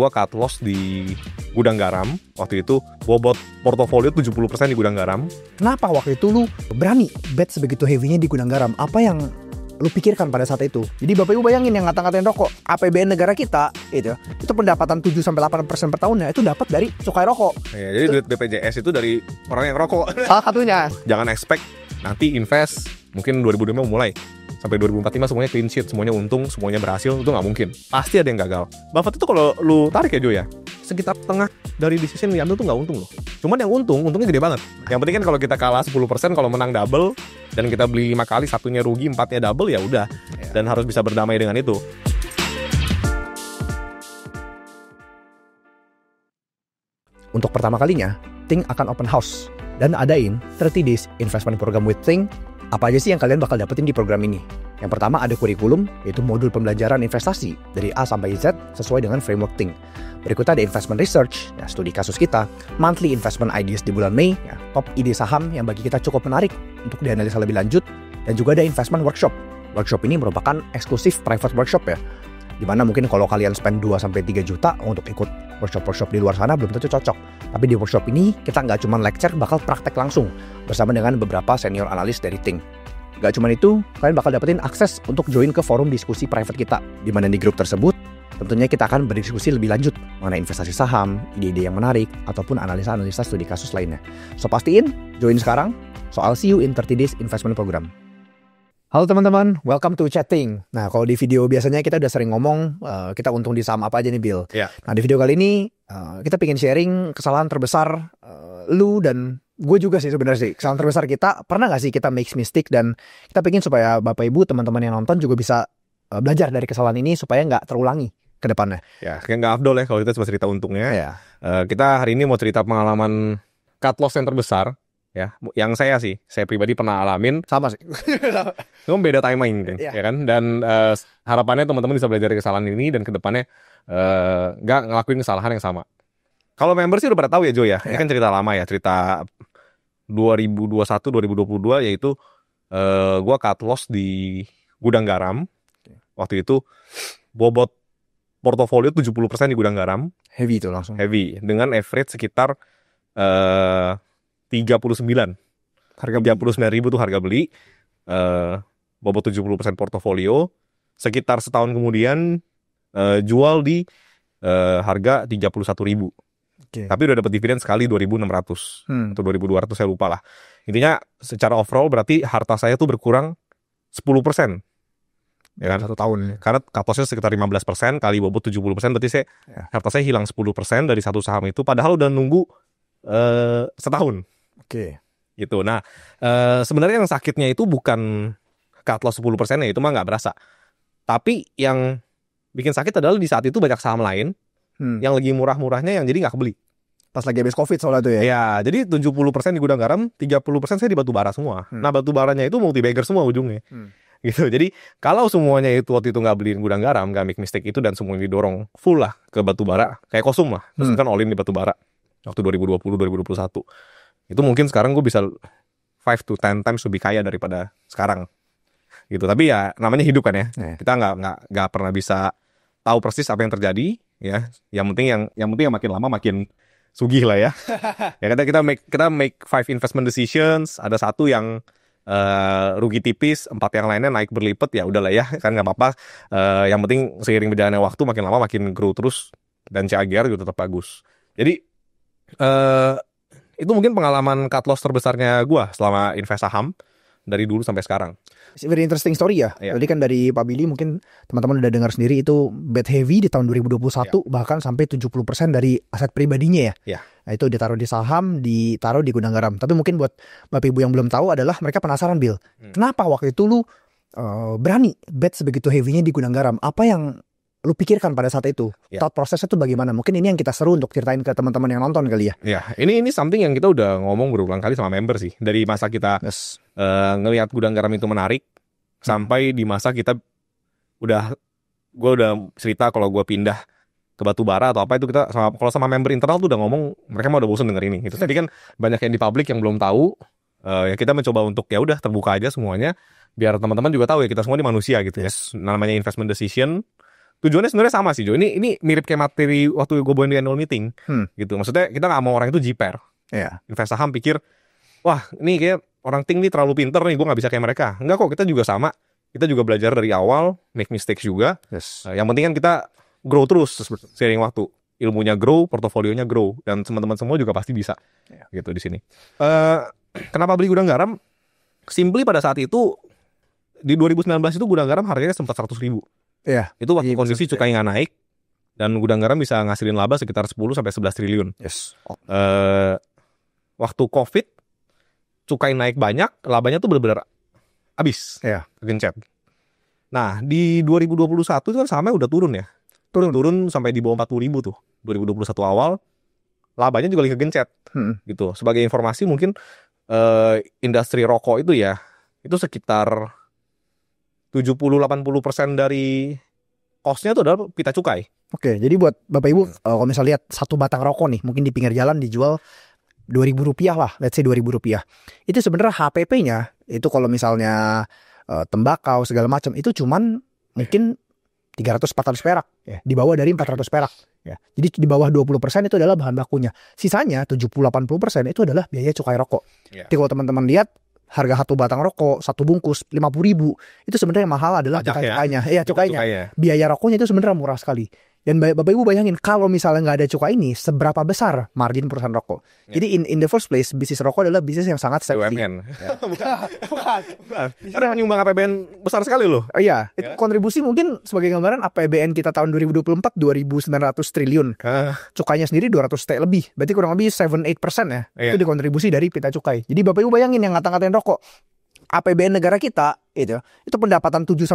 Gua cut loss di gudang garam. Waktu itu bobot portofolio 70% di gudang garam. Kenapa waktu itu lu berani bet sebegitu heavy-nya di gudang garam? Apa yang lu pikirkan pada saat itu? Jadi Bapak Ibu bayangin yang ngata-ngatain rokok, APBN negara kita itu pendapatan 7-8% per tahunnya itu dapat dari cukai rokok. Ya, jadi duit BPJS itu dari orang yang rokok. Salah satunya. Jangan expect nanti invest mungkin 2025 mulai sampai 2045 semuanya clean sheet, semuanya untung, semuanya berhasil, itu nggak mungkin. Pasti ada yang gagal. Buffett itu kalau lu tarik ya Jo ya, sekitar tengah dari decision yang diambil tuh nggak untung loh. Cuman yang untungnya gede banget. Yang penting kan kalau kita kalah 10%, kalau menang double, dan kita beli 5 kali, satunya rugi, 4-nya double, ya udah. Dan harus bisa berdamai dengan itu. Untuk pertama kalinya, Think akan open house dan adain 30 days investment program with Think. Apa aja sih yang kalian bakal dapetin di program ini? Yang pertama ada kurikulum, yaitu modul pembelajaran investasi dari A sampai Z sesuai dengan framework Think. Berikutnya ada investment research, ya, studi kasus kita, monthly investment ideas di bulan Mei, ya, top ide saham yang bagi kita cukup menarik untuk dianalisa lebih lanjut, dan juga ada investment workshop. Workshop ini merupakan eksklusif private workshop ya, dimana mungkin kalau kalian spend 2-3 juta untuk ikut workshop-workshop di luar sana belum tentu cocok. Tapi di workshop ini kita nggak cuma lecture, bakal praktek langsung bersama dengan beberapa senior analis dari Think. Gak cuma itu, kalian bakal dapetin akses untuk join ke forum diskusi private kita, di mana di grup tersebut tentunya kita akan berdiskusi lebih lanjut mengenai investasi saham, ide-ide yang menarik, ataupun analisa-analisa studi kasus lainnya. So pastiin, join sekarang. So I'll see you in 30 days investment program. Halo teman-teman, welcome to Chatting. Nah, kalau di video biasanya kita udah sering ngomong kita untung di saham apa aja nih Bill. Yeah. Nah, di video kali ini kita pengen sharing kesalahan terbesar lu dan gue juga sih sebenarnya sih. Kesalahan terbesar kita, pernah gak sih kita make mistake, dan kita pengen supaya Bapak Ibu, teman-teman yang nonton juga bisa belajar dari kesalahan ini supaya nggak terulangi ke depannya. Ya, kayak nggak afdol ya kalau kita cuma cerita untungnya. Ya. Kita hari ini mau cerita pengalaman cut loss yang terbesar. Ya, yang saya pribadi pernah alamin. Sama sih. Cuma beda timing kan, Yeah. ya kan. Dan harapannya teman-teman bisa belajar dari kesalahan ini dan kedepannya nggak ngelakuin kesalahan yang sama. Kalau member sih udah pada tahu ya Jo ya. Ini kan cerita lama ya, cerita 2021-2022, yaitu gue cut loss di gudang garam. Waktu itu bobot portofolio 70% di gudang garam. Heavy itu langsung. Heavy, dengan average sekitar 39. Harga 39.000 tuh harga beli. Bobot 70% portofolio. Sekitar setahun kemudian jual di harga 31.000. Okay. Tapi udah dapat dividen sekali 2.600 atau 2.200, saya lupa lah. Intinya secara overall berarti harta saya tuh berkurang 10%. Ya kan? Satu tahun. Karena cut loss-nya sekitar 15% kali bobot 70%, berarti harta saya hilang 10% dari satu saham itu, padahal udah nunggu setahun. Oke. Gitu. Nah, sebenarnya yang sakitnya itu bukan cut loss 10%-nya, itu mah nggak berasa. Tapi yang bikin sakit adalah di saat itu banyak saham lain yang lagi murah-murahnya yang jadi nggak kebeli. Pas lagi habis COVID soalnya tuh ya. Ya, jadi 70% di gudang garam, 30% saya di batu bara semua. Nah, batu baranya itu multi bagger semua ujungnya. Gitu. Jadi kalau semuanya itu waktu itu nggak beliin gudang garam, nggak make mistake itu, dan semuanya didorong full lah ke batu bara, kayak kosum lah. Terus kan all in di batu bara waktu 2020-2021. Itu mungkin sekarang gue bisa 5-10 times lebih kaya daripada sekarang. Gitu. Tapi ya namanya hidup kan ya. Kita nggak pernah bisa tahu persis apa yang terjadi ya. Yang penting yang makin lama makin sugih lah ya. Ya kita make 5 investment decisions, ada satu yang rugi tipis, 4 yang lainnya naik berlipat, ya udahlah ya, kan nggak apa-apa. Yang penting seiring berjalannya waktu makin lama makin grow terus, dan CAGR juga tetap bagus. Jadi itu mungkin pengalaman cut loss terbesarnya gue selama invest saham dari dulu sampai sekarang. Very interesting story ya. Tadi kan dari Pak Billy mungkin teman-teman udah dengar sendiri itu bet heavy di tahun 2021 bahkan sampai 70% dari aset pribadinya ya. Nah, itu ditaruh di saham, ditaruh di gudang garam. Tapi mungkin buat Bapak Ibu yang belum tahu adalah mereka penasaran, Bill. Kenapa waktu itu lu berani bet sebegitu heavy-nya di gudang garam? Apa yang lu pikirkan pada saat itu? Thought prosesnya tuh bagaimana? Mungkin ini yang kita seru untuk ceritain ke teman-teman yang nonton kali ya. Ya, ini something yang kita udah ngomong berulang kali sama member sih. Dari masa kita ngelihat gudang garam itu menarik, sampai di masa kita gue udah cerita kalau gue pindah ke batu bara atau apa, itu kita kalau sama member internal tuh udah ngomong, mereka mah udah bosan denger ini. Gitu. Tadi kan banyak yang di publik yang belum tahu. Ya kita mencoba untuk ya udah terbuka aja semuanya, biar teman-teman juga tahu ya kita semua ini manusia gitu ya. Namanya investment decision. Tujuannya sebenarnya sama sih Jo. Ini mirip kayak materi waktu gue bawain di annual meeting. Gitu. Maksudnya kita nggak mau orang itu jiper. Invest saham pikir, wah ini kayak orang Ting nih terlalu pinter nih, gue nggak bisa kayak mereka. Enggak kok, kita juga sama. Kita juga belajar dari awal, make mistakes juga. Yang penting kan kita grow terus seiring waktu. Ilmunya grow, portofolionya grow, dan teman-teman semua juga pasti bisa. Gitu di sini. Kenapa beli gudang garam? Simply pada saat itu di 2019 itu gudang garam harganya sempat 100.000. Itu waktu kondisi cukai nggak naik dan gudang garam bisa ngasilin laba sekitar 10 sampai 11 triliun. Waktu Covid cukai naik banyak, labanya tuh benar-benar habis. Kegencet. Nah, di 2021 itu kan sahamnya udah turun ya. Turun sampai di bawah 40.000 tuh. 2021 awal labanya juga lagi kegencet. Gitu. Sebagai informasi mungkin industri rokok itu ya, itu sekitar 70-80% dari cost-nya itu adalah pita cukai. Oke, jadi buat Bapak Ibu, kalau misalnya lihat satu batang rokok nih, mungkin di pinggir jalan dijual Rp2.000 lah, let's say Rp2.000. Itu sebenarnya HPP-nya, itu kalau misalnya tembakau segala macam, itu cuman mungkin 300-400 perak, di bawah dari 400 perak. Jadi di bawah 20% itu adalah bahan bakunya. Sisanya 70-80% itu adalah biaya cukai rokok. Jadi kalau teman-teman lihat, harga satu batang rokok, satu bungkus 50.000, itu sebenarnya yang mahal adalah cukainya. Cukainya. Biaya rokoknya itu sebenarnya murah sekali. Dan Bapak Ibu bayangin kalau misalnya nggak ada cukai ini, seberapa besar margin perusahaan rokok. Jadi in the first place, bisnis rokok adalah bisnis yang sangat seksi. BUMN. Bukan. Karena nyumbang APBN besar sekali loh. Itu kontribusi mungkin sebagai gambaran APBN kita tahun 2024 2.900 triliun. Cukainya sendiri 200 lebih. Berarti kurang lebih 7-8% ya. Itu dikontribusi dari pita cukai. Jadi Bapak Ibu bayangin yang ngata-ngatain rokok. APBN negara kita itu pendapatan 7-8%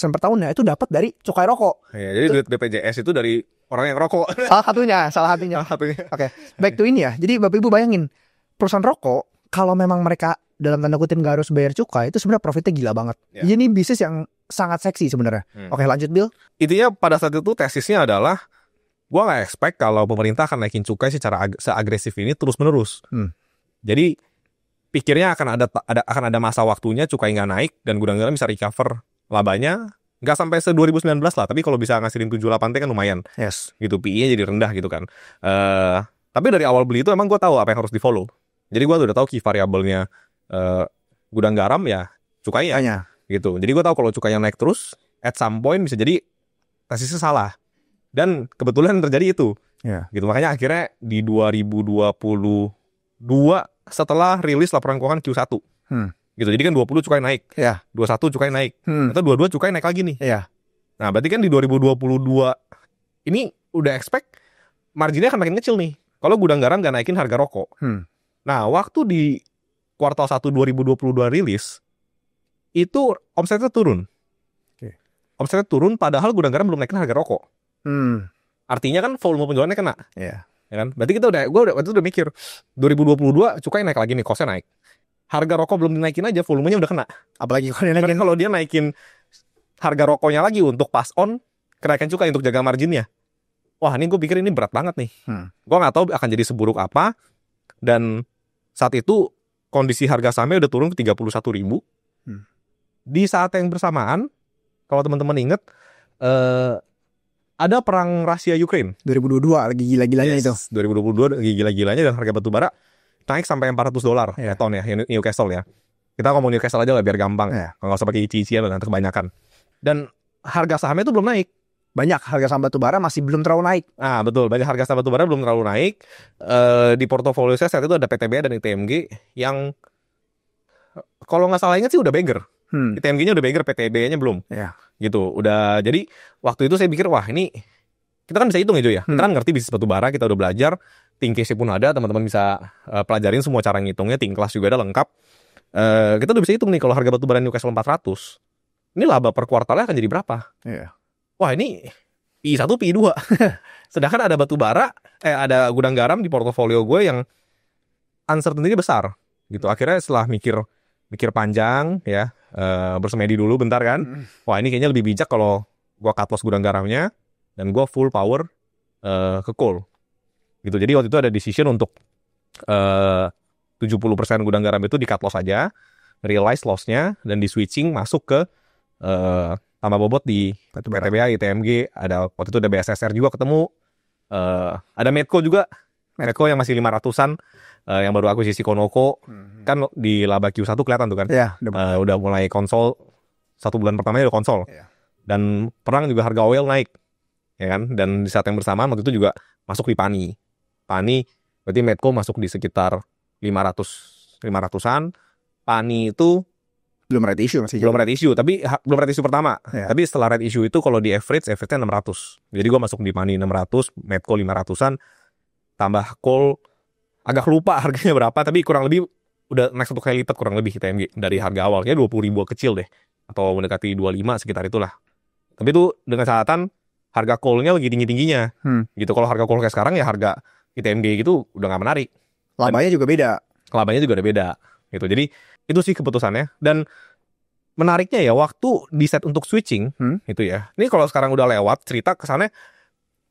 per tahunnya itu dapat dari cukai rokok. Jadi duit BPJS itu dari orang yang rokok. Salah satunya. Oke. Back to ini ya. Jadi Bapak Ibu bayangin, perusahaan rokok kalau memang mereka dalam tanda kutip nggak harus bayar cukai, itu sebenarnya profitnya gila banget. Jadi ini bisnis yang sangat seksi sebenarnya. Oke, lanjut Bill. Intinya pada saat itu tesisnya adalah gua nggak expect kalau pemerintah akan naikin cukai secara seagresif ini terus-menerus. Jadi pikirnya akan ada masa waktunya cukai nggak naik dan gudang garam bisa recover labanya nggak sampai 2019 lah, tapi kalau bisa ngasilin 7-8T kan lumayan. Gitu, PE-nya jadi rendah gitu kan. Tapi dari awal beli itu emang gue tahu apa yang harus di follow. Jadi gue udah tahu key variabelnya gudang garam ya cukainya. Gitu. Jadi gue tahu kalau cukainya naik terus, at some point bisa jadi tesisnya salah. Dan kebetulan terjadi itu. Gitu, makanya akhirnya di 2022 setelah rilis laporan keuangan Q1. Gitu. Jadi kan 20 cukai naik. 21 cukai naik. Atau 22 cukai naik lagi nih. Nah, berarti kan di 2022 ini udah expect marginnya akan makin kecil nih. Kalau gudang garam gak naikin harga rokok. Nah, waktu di kuartal 1 2022 rilis itu omsetnya turun. Omsetnya turun padahal gudang garam belum naikin harga rokok. Artinya kan volume penjualannya kena. Ya kan? Berarti gue waktu itu udah mikir 2022 cukai naik lagi nih, kosnya naik. Harga rokok belum dinaikin aja, volumenya udah kena. Apalagi kalau dia naikin harga rokoknya lagi untuk pass on kenaikan cukai untuk jaga marginnya. Wah, ini gue pikir ini berat banget nih. Gue nggak tahu akan jadi seburuk apa. Dan saat itu kondisi harga sahamnya udah turun ke 31.000. Di saat yang bersamaan, kalau teman-teman inget, ada perang Rusia Ukraine 2022 lagi gila-gilanya itu. 2022 lagi gila-gilanya dan harga batu bara naik sampai $400 ya ton ya Newcastle ya. Kita ngomong Newcastle aja lah biar gampang. Nggak usah pakai ici-ician nanti kebanyakan. Dan harga sahamnya itu belum naik. Banyak harga saham batu bara masih belum terlalu naik. Betul, banyak harga saham batu bara belum terlalu naik. Di portofolio saya saat itu ada PTBA dan ITMG yang kalau nggak salah ingat sih udah beggar. ITMG-nya udah beggar, PTBA-nya belum. Gitu. Udah, jadi waktu itu saya pikir wah ini kita kan bisa hitung ya Jo ya. Kita kan ngerti bisnis batu bara, kita udah belajar, Think-Case pun ada, teman-teman bisa pelajarin semua cara ngitungnya, Think-Class juga ada lengkap. Kita udah bisa hitung nih kalau harga batu bara Newcastle 400. Ini laba per kuartalnya akan jadi berapa? Wah, ini PI 1, PI 2. Sedangkan ada batu bara, ada gudang garam di portofolio gue yang uncertainty besar. Gitu. Akhirnya setelah mikir panjang ya, bersemedi dulu bentar kan. Wah, ini kayaknya lebih bijak kalau gue cut loss gudang garamnya dan gue full power ke coal. Gitu. Jadi waktu itu ada decision untuk 70% gudang garam itu di cut loss aja, realize loss-nya dan di switching masuk ke tambah bobot di Batu bara. PTBA, ITMG, ada waktu itu ada BSSR juga ketemu. Ada Medco juga. Medco yang masih 500-an, yang baru akuisisi Konoko. Kan di laba Q1 kelihatan tuh kan. Iya, Udah mulai konsol, 1 bulan pertamanya udah konsol. Iya. Dan perang juga harga oil naik. Ya kan? Dan di saat yang bersamaan waktu itu juga masuk di Pani berarti Medco masuk di sekitar 500-an. Pani itu belum red issue masih. belum red issue, tapi belum red issue pertama. Ya. Tapi setelah red issue itu kalau di average-nya 600. Jadi gue masuk di Pani 600, Medco 500-an, tambah Coal agak lupa harganya berapa, tapi kurang lebih udah naik 1 kali lipat kurang lebih ITMG dari harga awalnya 20.000 kecil deh, atau mendekati 25 sekitar itulah. Tapi itu dengan catatan harga Coal-nya lagi tinggi-tingginya. Gitu. Kalau harga Coal kayak sekarang ya harga ITMG gitu udah nggak menarik. Labanya juga beda. Labanya juga udah beda. Gitu. Jadi itu sih keputusannya. Dan menariknya ya waktu di set untuk switching itu ya. Ini kalau sekarang udah lewat cerita kesannya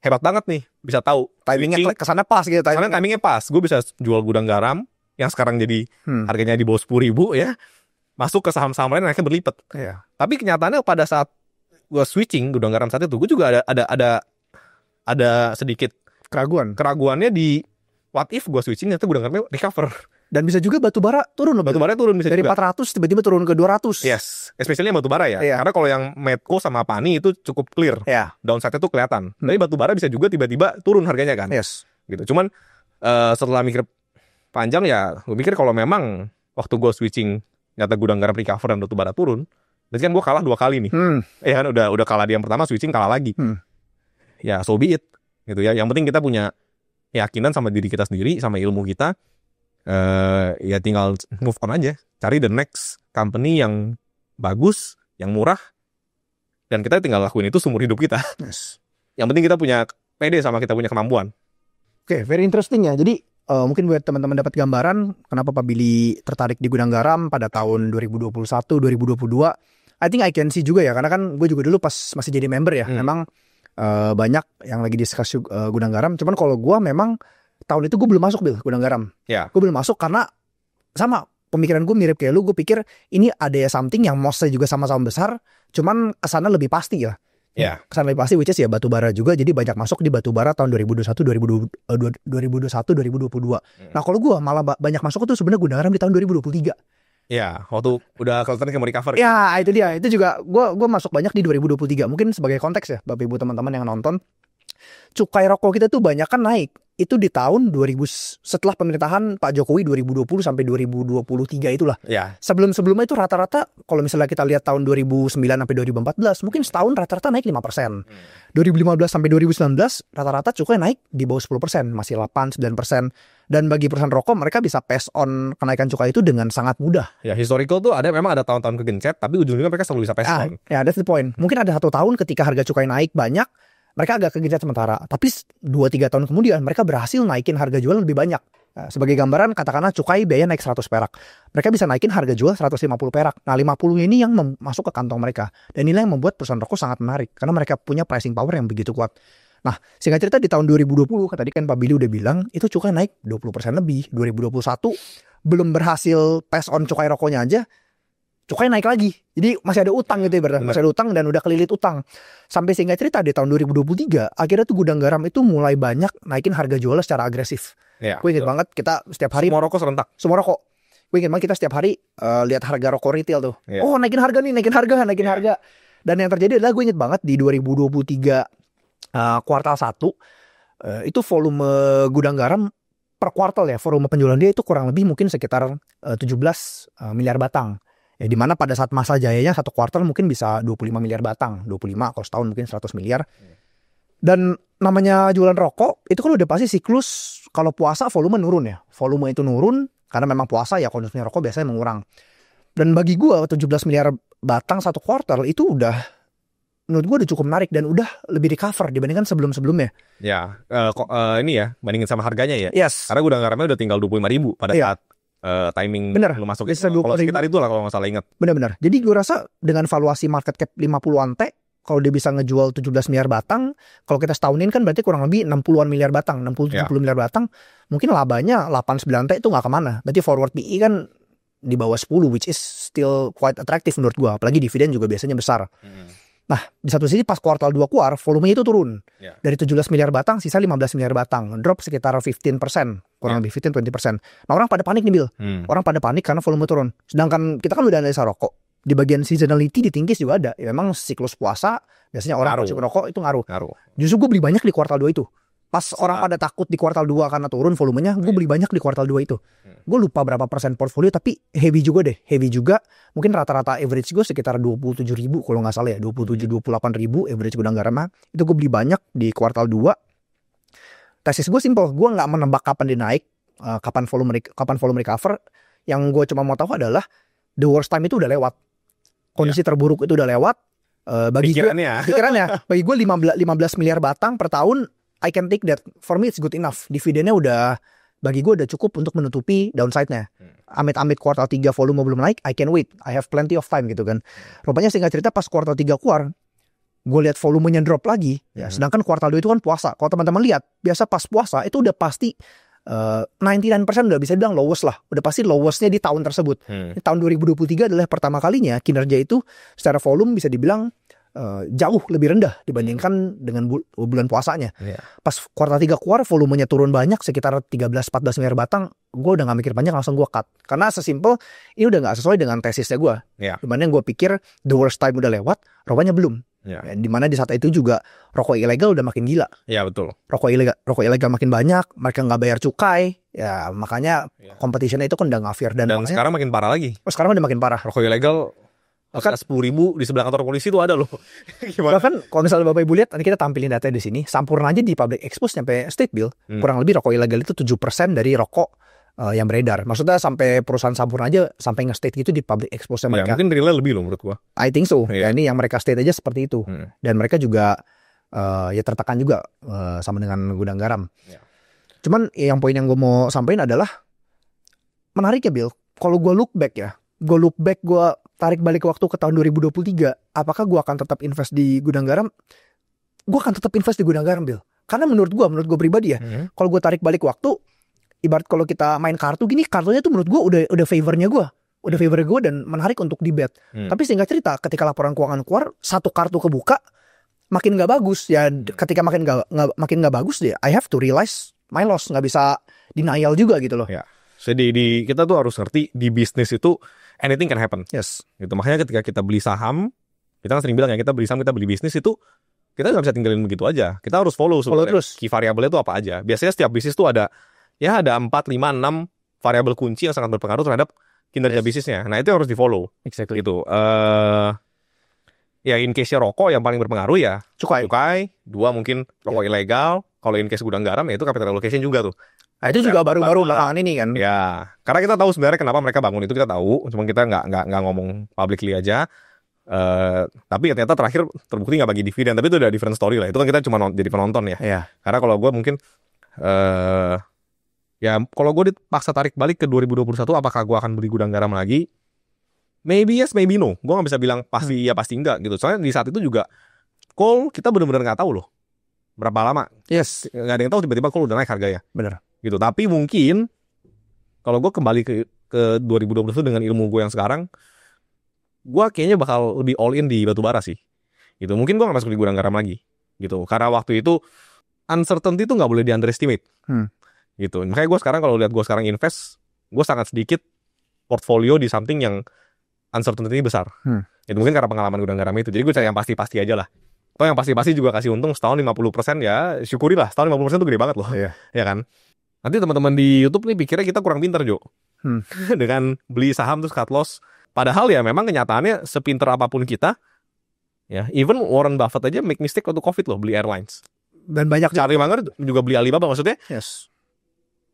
hebat banget nih, bisa tahu Timingnya kesana pas gitu. Timingnya pas. Gue bisa jual gudang garam yang sekarang jadi harganya di bawah 10.000 ya, masuk ke saham-saham lain naiknya berlipat. Iya. Tapi kenyataannya pada saat gue switching gudang garam saat itu, gue juga ada sedikit keraguannya di what if gue switching ternyata gudang garamnya recover. Dan bisa juga batu bara turun loh. Batu bara turun bisa dari juga. 400 tiba-tiba turun ke 200. Yes, especially yang batu bara ya. Iya. Karena kalau yang Medco sama Pani itu cukup clear. Iya. Downside-nya tuh kelihatan. Tapi batu bara bisa juga tiba-tiba turun harganya kan. Yes. Gitu. Cuman setelah mikir panjang ya, gue mikir kalau memang waktu gue switching nyata gudang garam recover dan batu bara turun, berarti kan gue kalah 2 kali nih. Ya kan udah kalah di yang pertama, switching kalah lagi. Ya so be it. Gitu ya. Yang penting kita punya keyakinan sama diri kita sendiri, sama ilmu kita. Ya tinggal move on aja, cari the next company yang bagus, yang murah, dan kita tinggal lakuin itu seumur hidup kita. Yes. Yang penting kita punya pede sama kita punya kemampuan. Oke, very interesting ya. Jadi mungkin buat teman-teman dapat gambaran kenapa Pak Billy tertarik di gudang garam pada tahun 2021, 2022. I think I can see juga ya, karena kan gue juga dulu pas masih jadi member ya, memang banyak yang lagi discuss gudang garam. Cuman kalau gue memang tahun itu gue belum masuk gudang garam. Ya. Gue belum masuk karena sama pemikiran gue mirip kayak lu. Gue pikir ini ada something yang mostly juga sama-sama besar, cuman kesana lebih pasti ya. Ya. Kesana lebih pasti which is ya batu bara juga. Jadi banyak masuk di batu bara tahun 2021, 2022. Nah kalau gue malah banyak masuk itu sebenarnya gudang garam di tahun 2023. Ya, waktu udah kelihatan kayak mau recover. Ya itu dia. Itu juga gue masuk banyak di 2023. Mungkin sebagai konteks ya Bapak Ibu teman-teman yang nonton, cukai rokok kita tuh banyak kan naik. Itu di tahun 2000 setelah pemerintahan Pak Jokowi 2020 sampai 2023 itulah. Ya. Sebelum-sebelumnya itu rata-rata kalau misalnya kita lihat tahun 2009 sampai 2014 mungkin setahun rata-rata naik 5%. 2015 sampai 2019 rata-rata cukai naik di bawah 10%, masih 8-9%. Dan bagi perusahaan rokok mereka bisa pass on kenaikan cukai itu dengan sangat mudah. Ya, historical tuh memang ada tahun-tahun kegencet, tapi ujung-ujungnya mereka selalu bisa pass on. Ya, that's the point. Mungkin ada 1 tahun ketika harga cukai naik banyak, mereka agak kegencet sementara. Tapi 2-3 tahun kemudian mereka berhasil naikin harga jual lebih banyak. Nah, sebagai gambaran katakanlah cukai biaya naik 100 perak. Mereka bisa naikin harga jual 150 perak. Nah 50 ini yang masuk ke kantong mereka. Dan inilah yang membuat perusahaan rokok sangat menarik. Karena mereka punya pricing power yang begitu kuat. Nah singkat cerita di tahun 2020 tadi kan Pak Billy udah bilang itu cukai naik 20% lebih. 2021 belum berhasil pass on cukai rokoknya aja, cukai naik lagi. Jadi masih ada utang gitu ya berarti. Masih ada utang dan udah kelilit utang. Sampai singkat cerita di tahun 2023 akhirnya tuh gudang garam itu mulai banyak naikin harga jualnya secara agresif. Ya. Gue inget banget kita setiap hari semua rokok serentak. Semua rokok. Gue inget banget kita setiap hari lihat harga rokok retail tuh. Ya. Oh naikin harga nih, naikin harga. Dan yang terjadi adalah gue inget banget di 2023 kuartal 1 itu volume gudang garam per kuartal ya, volume penjualan dia itu kurang lebih mungkin sekitar 17 miliar batang. Ya dimana pada saat masa jayanya 1 kuartal mungkin bisa 25 miliar batang. 25 kalau setahun mungkin 100 miliar. Dan namanya jualan rokok itu kan udah pasti siklus. Kalau puasa volume nurun ya. Volume itu nurun karena memang puasa ya konsumsi rokok biasanya mengurang. Dan bagi gue 17 miliar batang 1 kuartal itu udah menurut gue udah cukup menarik dan udah lebih recover dibandingkan sebelum-sebelumnya. Ya, ini ya bandingin sama harganya ya. Yes. Karena gudang garamnya udah tinggal 25.000 pada saat timing lu masuk itu. Kalau sekitar itu lah kalau nggak salah ingat. Benar-benar. Jadi gue rasa dengan valuasi market cap 50-an T, kalau dia bisa ngejual 17 miliar batang, kalau kita setahunin kan berarti kurang lebih 60-an miliar batang, 60-70 miliar batang, mungkin labanya 8-9 T itu nggak kemana. Berarti forward PE kan di bawah 10, which is still quite attractive menurut gue. Apalagi dividen juga biasanya besar. Nah, di satu sisi pas kuartal 2 keluar, volumenya itu turun. Ya. Dari 17 miliar batang, sisa 15 miliar batang. Drop sekitar 15%, kurang lebih 15-20%. Nah, orang pada panik nih, Bill. Orang pada panik karena volume turun. Sedangkan kita kan udah analisa rokok. Di bagian seasonality di Tingkis juga ada. Ya, memang siklus puasa, biasanya orang konsumsi rokok itu ngaruh. Justru gue beli banyak di kuartal 2 itu. Pas orang pada takut di kuartal 2 karena turun volumenya, gue beli banyak di kuartal 2 itu. Gue lupa berapa persen portfolio, tapi heavy juga deh. Heavy juga, mungkin rata-rata average gue sekitar 27 ribu kalau nggak salah ya. 27-28 ribu average gudang garam. Itu gue beli banyak di kuartal 2. Tesis gue simple, gue nggak menebak kapan dia naik, kapan volume recover. Yang gue cuma mau tahu adalah the worst time itu udah lewat. Kondisi terburuk itu udah lewat. Bagi pikirannya, bagi gue 15 miliar batang per tahun, I can take that. For me it's good enough. Dividennya udah, bagi gue udah cukup untuk menutupi downside-nya. Amit-amit kuartal 3 volume belum naik, I can wait. I have plenty of time gitu kan. Rupanya singkat cerita pas kuartal 3 keluar, gue lihat volumenya drop lagi. Ya, sedangkan kuartal 2 itu kan puasa. Kalau teman-teman lihat, biasa pas puasa itu udah pasti 99% udah bisa bilang lowest lah. Udah pasti lowestnya di tahun tersebut. Tahun 2023 adalah pertama kalinya kinerja itu secara volume bisa dibilang jauh lebih rendah dibandingkan dengan bulan puasanya. Pas kuartal 3 keluar volumenya turun banyak sekitar 13-14 miliar batang, gue udah gak mikir banyak, langsung gue cut. Karena sesimpel ini udah gak sesuai dengan tesisnya gue. Dimana yang gue pikir the worst time udah lewat, rupanya belum. Dimana di saat itu juga rokok ilegal udah makin gila. Ya betul. Rokok ilegal makin banyak, mereka gak bayar cukai. Ya makanya competition itu kan udah gak fair. Dan makanya, sekarang makin parah lagi. Sekarang udah makin parah. Rokok ilegal kan 10.000 di sebelah kantor polisi itu ada loh. Gimana? Bahkan kalau misalnya Bapak Ibu lihat, nanti kita tampilin data di sini. Sampurna aja di public expose sampai state bill, kurang lebih rokok ilegal itu 7% dari rokok yang beredar. Maksudnya sampai perusahaan Sampurna aja sampai nge-state gitu di public expose mereka. Mungkin realnya lebih loh menurut gua. I think so. Ya ini yang mereka state aja seperti itu. Dan mereka juga ya tertekan juga sama dengan gudang garam. Cuman yang poin yang gue mau sampaikan adalah menarik ya Bill. Kalau gue look back, gue tarik balik waktu ke tahun 2023, apakah gue akan tetap invest di gudang garam? Gue akan tetap invest di gudang garam, Bill. Karena menurut gue pribadi ya, kalau gue tarik balik waktu, ibarat kalau kita main kartu gini, kartunya tuh menurut gue udah favornya gue, dan menarik untuk di bet. Tapi singkat cerita, ketika laporan keuangan keluar, satu kartu kebuka, makin nggak bagus ya. Ketika makin nggak bagus ya, I have to realize my loss, nggak bisa denial juga gitu loh. Ya. Jadi kita tuh harus ngerti di bisnis itu anything can happen. Yes. Gitu. Makanya ketika kita beli saham, kita kan sering bilang ya, kita beli saham, kita beli bisnis itu kita nggak bisa tinggalin begitu aja. Kita harus follow terus. Key variabelnya itu apa aja. Biasanya setiap bisnis tuh ada 4, 5, 6 variabel kunci yang sangat berpengaruh terhadap kinerja bisnisnya. Nah itu yang harus di follow. Exactly. Gitu. Ya in case-nya rokok yang paling berpengaruh ya cukai. 2 mungkin rokok ilegal. Kalau in case gudang garam ya itu capital allocation juga tuh. Nah, itu juga baru-baru belakangan ini kan. Ya, karena kita tahu sebenarnya kenapa mereka bangun itu, kita tahu. Cuma kita nggak ngomong publicly aja. Tapi ternyata terakhir terbukti nggak bagi dividen. Tapi itu udah different story lah. Itu kan kita cuma jadi penonton ya. Karena kalau gue mungkin ya kalau gue dipaksa tarik balik ke 2021, apakah gue akan beli gudang garam lagi? Maybe yes, maybe no. Gue nggak bisa bilang pasti ya pasti enggak gitu. Soalnya di saat itu juga coal kita benar-benar nggak tahu loh berapa lama. Yes. Nggak ada yang tahu tiba-tiba coal udah naik harganya. Bener. Gitu. Tapi mungkin kalau gue kembali ke 2021 dengan ilmu gue yang sekarang, gue kayaknya bakal lebih all in di batu bara sih. Gitu. Mungkin gue gak masuk di gudang garam lagi. Gitu. Karena waktu itu uncertainty itu gak boleh di underestimate. Gitu. Makanya gue sekarang kalau lihat gue sekarang invest, gue sangat sedikit portfolio di something yang uncertainty besar. Itu mungkin karena pengalaman gudang garam itu. Jadi gue cari yang pasti-pasti aja lah. Atau yang pasti-pasti juga kasih untung setahun 50% ya syukurilah. Setahun 50% itu gede banget loh. Ya kan? Nanti teman-teman di YouTube nih pikirnya kita kurang pintar, Jo. Dengan beli saham terus cut loss. Padahal ya memang kenyataannya sepinter apapun kita, ya, even Warren Buffett aja make mistake waktu COVID loh, beli airlines. Dan banyak Charlie Munger juga beli Alibaba, maksudnya. Yes.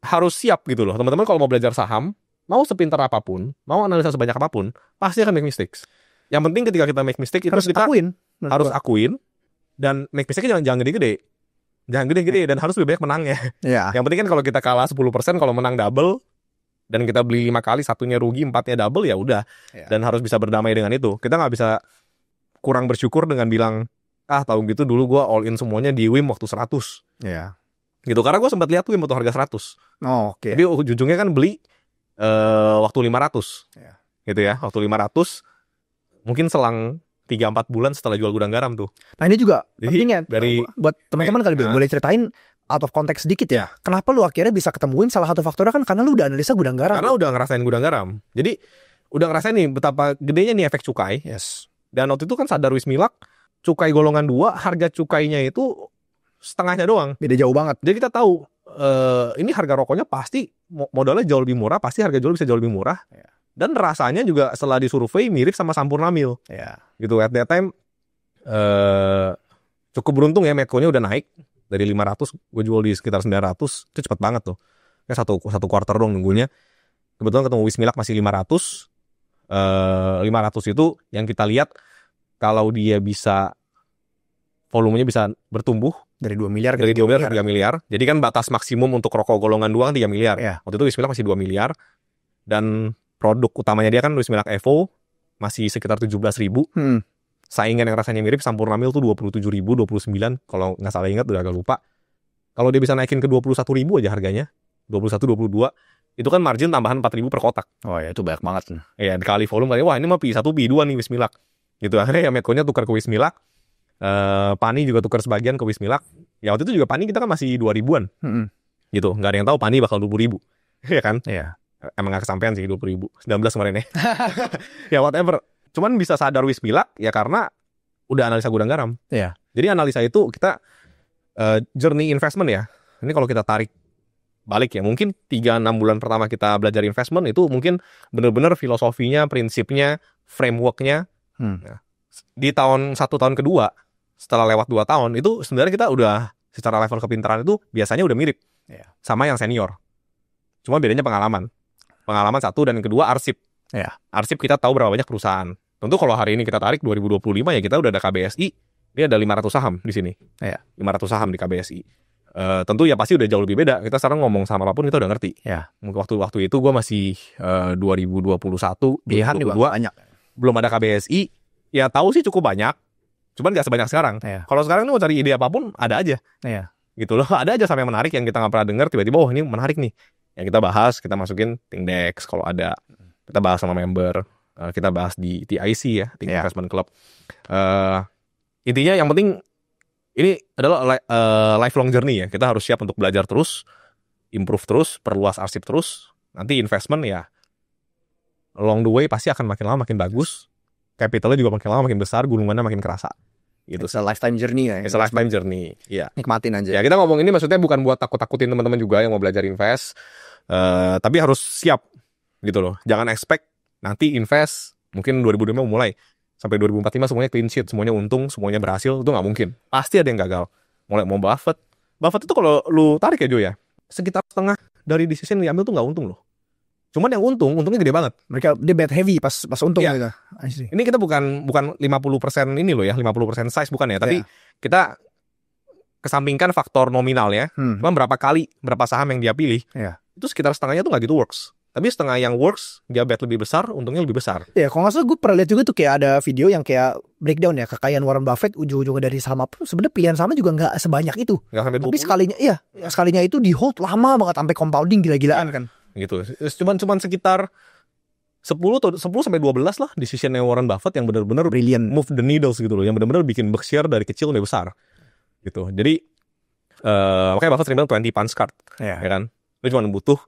Harus siap gitu loh. Teman-teman kalau mau belajar saham, mau sepinter apapun, mau analisa sebanyak apapun, pasti akan make mistakes. Yang penting ketika kita make mistake itu kita harus akuin dan make mistake jangan gede-gede. Jangan gede-gede dan harus lebih banyak menangnya. Yang penting kan kalau kita kalah 10%, kalau menang double dan kita beli 5 kali, satunya rugi, 4-nya double ya udah. Dan harus bisa berdamai dengan itu. Kita nggak bisa kurang bersyukur dengan bilang tahu gitu dulu gue all in semuanya di WIM waktu 100. Gitu karena gue sempat lihat WIM waktu harga 100. Tapi ujungnya kan beli waktu 500. Gitu ya, waktu 500 mungkin selang 3-4 bulan setelah jual gudang garam tuh. Nah ini juga Jadi, pentingnya buat teman-teman kali boleh ceritain out of context sedikit ya. Kenapa lu akhirnya bisa ketemuin salah satu faktornya kan karena lu udah analisa gudang garam. Karena udah ngerasain gudang garam. Jadi udah ngerasain nih betapa gedenya nih efek cukai. Yes. Dan waktu itu kan sadar Wismilak, cukai golongan 2, harga cukainya itu setengahnya doang. Beda jauh banget. Jadi kita tahu ini harga rokoknya pasti modalnya jauh lebih murah, pasti harga jual bisa jauh lebih murah. Ya. Dan rasanya juga setelah disurvei mirip sama Sampurna Mil. Ya. Gitu, at that time cukup beruntung ya, Medco-nya udah naik dari 500, gue jual di sekitar 900, itu cepet banget tuh. Kayak satu quarter dong nunggunya. Kebetulan ketemu Wismilak masih 500. 500 itu yang kita lihat kalau dia bisa volumenya bisa bertumbuh Dari 2 miliar dari 2 miliar ke 3 miliar. Jadi kan batas maksimum untuk rokok golongan 2 kan 3 miliar. Ya. Waktu itu Wismilak masih 2 miliar. Dan produk utamanya dia kan Wismilak Evo masih sekitar 17.000. Saingan yang rasanya mirip Sampurna Mil tuh 27.000, 29. Kalau nggak salah ingat udah agak lupa. Kalau dia bisa naikin ke 21.000 aja harganya, 21, 22, itu kan margin tambahan 4.000 per kotak. Oh ya itu banyak banget. Ya dikali volume kali, wah ini mah Pi1, Pi2 nih Wismilak. Gitu akhirnya ya Medco-nya tukar ke Wismilak. Pani juga tukar sebagian ke Wismilak. Ya waktu itu juga Pani kita kan masih 2.000-an. Gitu, nggak ada yang tahu Pani bakal 20.000. Ya kan? Iya. Emang nggak kesampean sih 20.000. 19 kemarin ya. Ya whatever. Cuman bisa sadar Wismilak ya karena udah analisa gudang garam. Iya. Jadi analisa itu kita journey investment ya. Ini kalau kita tarik balik ya, mungkin 3-6 bulan pertama kita belajar investment itu mungkin benar-benar filosofinya, prinsipnya, frameworknya. Nah, di tahun 1 tahun kedua setelah lewat 2 tahun itu sebenarnya kita udah secara level kepintaran itu biasanya udah mirip sama yang senior. Cuma bedanya pengalaman 1 dan yang kedua arsip. Arsip kita tahu berapa banyak perusahaan. Tentu kalau hari ini kita tarik 2025 ya kita udah ada KBSI, dia ada 500 saham di sini. 500 saham di KBSI. Tentu ya pasti udah jauh lebih beda. Kita sekarang ngomong sama apapun kita udah ngerti. Waktu itu gue masih 2021, 2022 banyak. Belum ada KBSI. Ya tahu sih cukup banyak. Cuman gak sebanyak sekarang. Kalau sekarang ini mau cari ide apapun ada aja. Gitu loh. Ada aja sama yang menarik yang kita nggak pernah dengar. Tiba-tiba oh ini menarik nih. Yang kita bahas, kita masukin Thinkdex kalau ada. Kita bahas sama member. Kita bahas di TIC ya, Think Investment Club. Intinya yang penting ini adalah lifelong journey ya. Kita harus siap untuk belajar terus, improve terus, perluas arsip terus. Nanti investment ya along the way pasti akan makin lama makin bagus. Capitalnya juga makin lama makin besar, gulungannya makin kerasa. Gitu. It's a lifetime journey ya. It's a lifetime journey. Iya. Nikmatin aja. Ya kita ngomong ini maksudnya bukan buat takut-takutin teman-teman juga yang mau belajar invest. Tapi harus siap gitu loh. Jangan expect nanti invest mungkin 2025 mulai sampai 2045 semuanya clean sheet, semuanya untung, semuanya berhasil, itu nggak mungkin. Pasti ada yang gagal. Mulai mau Buffett itu kalau lu tarik ya Jo ya, sekitar setengah dari decision yang diambil tuh nggak untung loh. Cuman yang untungnya gede banget. Dia bet heavy pas untung gitu. Ini kita bukan 50% ini loh ya, 50% size bukan ya, tapi kita kesampingkan faktor nominal ya. Cuman berapa saham yang dia pilih, itu sekitar setengahnya tuh nggak gitu works. Tapi setengah yang works, dia bet lebih besar, untungnya lebih besar. Ya, kalau nggak salah gue pernah lihat juga tuh kayak ada video yang kayak breakdown ya kekayaan Warren Buffett ujung-ujungnya dari saham apa. Sebenarnya pilihan sahamnya juga nggak sebanyak itu. Nggak sampai 20. Tapi sekalinya itu di hold lama banget sampai compounding gila-gilaan kan. Gitu. Cuman sekitar 10 sampai 12 lah decision-nya Warren Buffett yang benar-benar brilliant, move the needles gitu loh, yang benar-benar bikin Berkshire dari kecil sampai besar. Gitu. Jadi makanya Buffett sering bilang 20 punch card, ya kan. Lu cuma butuh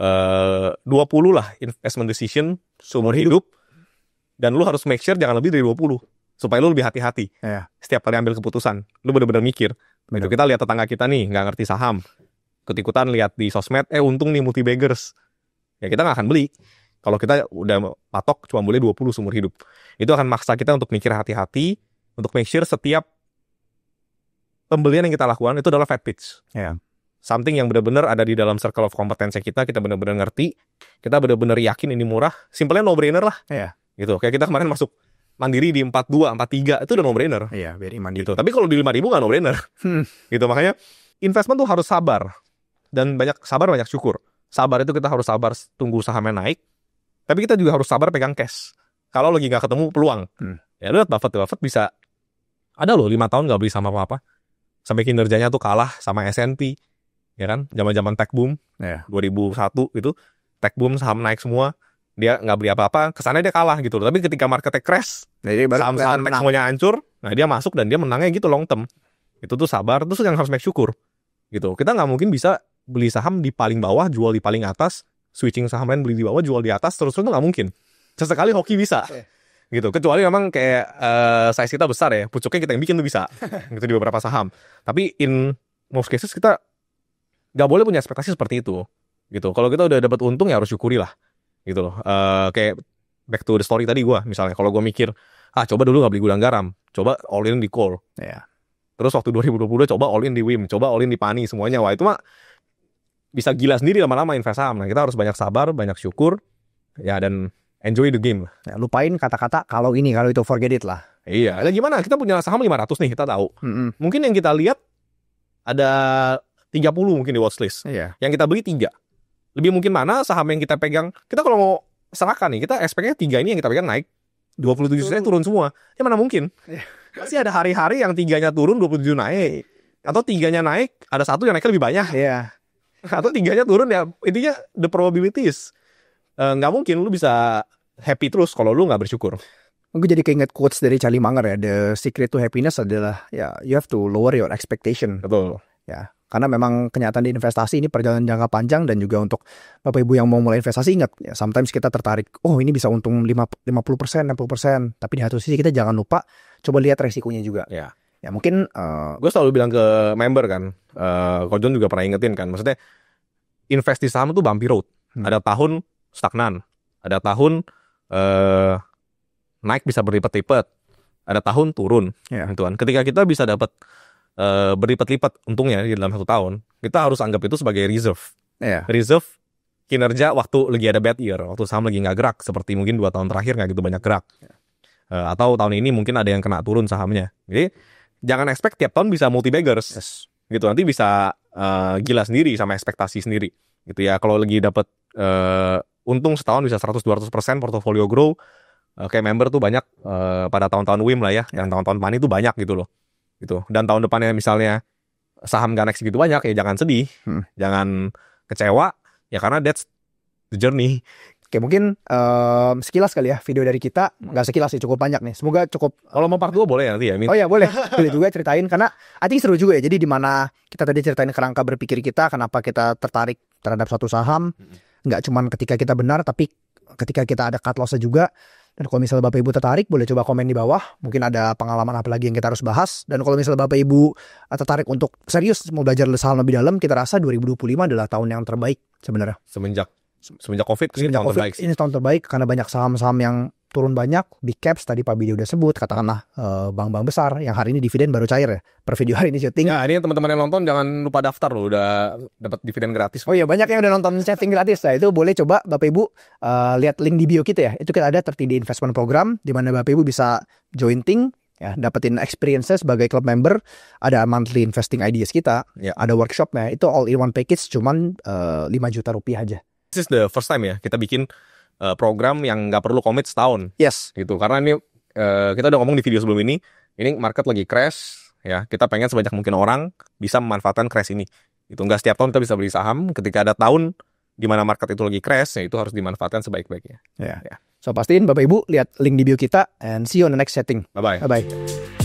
20 lah investment decision seumur hidup, dan lu harus make sure jangan lebih dari 20 supaya lu lebih hati-hati setiap kali ambil keputusan. Lu benar-benar mikir. Gitu. Kita lihat tetangga kita nih nggak ngerti saham, ketikutan lihat di sosmed, untung nih multi baggers, ya kita nggak akan beli. Kalau kita udah patok cuma boleh 20 seumur hidup, itu akan maksa kita untuk mikir hati-hati, untuk make sure setiap pembelian yang kita lakukan itu adalah fat pitch. Something yang benar-benar ada di dalam circle of kompetensi kita benar-benar ngerti, kita benar-benar yakin ini murah, simpelnya no brainer lah. Gitu. Kayak kita kemarin masuk Mandiri di 42, 43 itu udah no brainer. Very Mandiri. Gitu. Tapi kalau di 5.000 nggak no brainer. Gitu. Makanya investment tuh harus sabar, dan banyak syukur. Sabar itu kita harus sabar tunggu sahamnya naik, tapi kita juga harus sabar pegang cash. Kalau lagi nggak ketemu peluang, ya lihat Buffett bisa ada loh 5 tahun nggak beli saham apa-apa, sampai kinerjanya tuh kalah sama S&P. Ya kan, zaman-zaman tech boom 2001 itu tech boom, saham naik semua, dia nggak beli apa-apa, kesannya dia kalah gitu loh. Tapi ketika marketnya crash, Jadi baru saham-saham menang. semuanya hancur, nah dia masuk dan dia menangnya gitu long term. Itu tuh sabar, terus yang harus make syukur gitu. Kita nggak mungkin bisa beli saham di paling bawah, jual di paling atas, switching saham lain beli di bawah, jual di atas, terus itu nggak mungkin. Sesekali hoki bisa, gitu. Kecuali memang kayak size kita besar ya, pucuknya kita yang bikin tuh bisa, gitu di beberapa saham. Tapi in most cases kita nggak boleh punya ekspektasi seperti itu, gitu. Kalau kita udah dapat untung ya harus syukuri lah, gitu loh. Kayak back to the story tadi gue, misalnya kalau gue mikir, coba dulu nggak beli gudang garam, coba all in di coal. Ya. Terus waktu 2022 coba all in di WIM, coba all in di PANI semuanya. Wah itu mah bisa gila sendiri lama-lama invest saham. Nah kita harus banyak sabar, banyak syukur, ya dan enjoy the game. Ya, lupain kata-kata kalau ini, kalau itu, forget it lah. Iya, lah gimana? Kita punya saham 500 nih, kita tahu. Mungkin yang kita lihat ada 30 mungkin di watchlist. Iya. Yang kita beli 3. Lebih mungkin mana saham yang kita pegang? Kita kalau mau serahkan nih, kita expect-nya 3 ini yang kita pegang naik. 27% turun semua. Ya mana mungkin? Pasti ada hari-hari yang 3-nya turun, 27 naik. Atau 3-nya naik, ada 1 yang naiknya lebih banyak. Iya. Atau 3-nya turun, ya intinya the probabilities. Nggak mungkin lu bisa happy terus kalau lu nggak bersyukur. Gue jadi keinget quotes dari Charlie Munger ya. The secret to happiness adalah ya you have to lower your expectation. Betul. Ya, karena memang kenyataan di investasi ini perjalanan jangka panjang, dan juga untuk Bapak Ibu yang mau mulai investasi, ingat ya, sometimes kita tertarik, oh ini bisa untung 50%, 60%, tapi di satu sisi kita jangan lupa coba lihat resikonya juga. Ya. Ya mungkin Gue selalu bilang ke member kan, Ko John juga pernah ingetin kan, maksudnya invest di saham itu bumpy road. Ada tahun stagnan, ada tahun naik bisa berlipat-lipat, ada tahun turun. Ya. Gitu kan. Ketika kita bisa dapat berlipat-lipat untungnya di dalam 1 tahun, kita harus anggap itu sebagai reserve. ya. Reserve kinerja waktu lagi ada bad year, waktu saham lagi nggak gerak, seperti mungkin 2 tahun terakhir nggak gitu banyak gerak. Atau tahun ini mungkin ada yang kena turun sahamnya. Jadi jangan expect tiap tahun bisa multi baggers. Gitu, nanti bisa gila sendiri sama ekspektasi sendiri. Gitu ya, kalau lagi dapat untung setahun bisa 100-200% portofolio grow. Kayak member tuh banyak pada tahun-tahun WIM lah ya, yang tahun-tahun PANI tuh banyak gitu loh. Gitu. Dan tahun depannya misalnya saham gak naik segitu banyak, ya jangan sedih, jangan kecewa, ya karena that's the journey. Oke, mungkin sekilas kali ya video dari kita. Nggak sekilas sih, cukup banyak nih. Semoga cukup. Kalau mau part 2 boleh nanti ya. Oh ya boleh. Boleh juga ceritain, karena I think seru juga ya. Jadi dimana kita tadi ceritain kerangka berpikir kita, kenapa kita tertarik terhadap suatu saham. Nggak cuma ketika kita benar, tapi ketika kita ada cut loss-nya juga. Dan kalau misalnya Bapak Ibu tertarik, boleh coba komen di bawah. Mungkin ada pengalaman apa lagi yang kita harus bahas. Dan kalau misalnya Bapak Ibu tertarik untuk serius mau belajar saham lebih dalam, kita rasa 2025 adalah tahun yang terbaik sebenarnya. Semenjak COVID, ini tahun terbaik sih. Ini tahun terbaik karena banyak saham-saham yang turun banyak, big caps tadi Pak Bidi udah sebut, katakanlah bank-bank besar yang hari ini dividen baru cair ya, per video hari ini syuting. Ya, ini teman-teman yang nonton jangan lupa daftar loh, udah dapat dividen gratis. Oh iya, banyak yang udah nonton chatting gratis. Nah, itu boleh coba Bapak Ibu lihat link di bio kita ya. Itu kita ada 30 investment program di mana Bapak Ibu bisa join Ting ya, dapetin experiences sebagai club member, ada monthly investing ideas kita, ya, ada workshopnya, itu all in one package cuman 5 juta rupiah aja. This is the first time ya kita bikin program yang nggak perlu komit setahun. Yes. Gitu, karena ini kita udah ngomong di video sebelum ini market lagi crash ya, kita pengen sebanyak mungkin orang bisa memanfaatkan crash ini. Itu nggak setiap tahun kita bisa beli saham, ketika ada tahun di mana market itu lagi crash, ya itu harus dimanfaatkan sebaik-baiknya. Ya. So pastiin Bapak Ibu lihat link di bio kita, and see you on the next setting. Bye bye. Bye bye.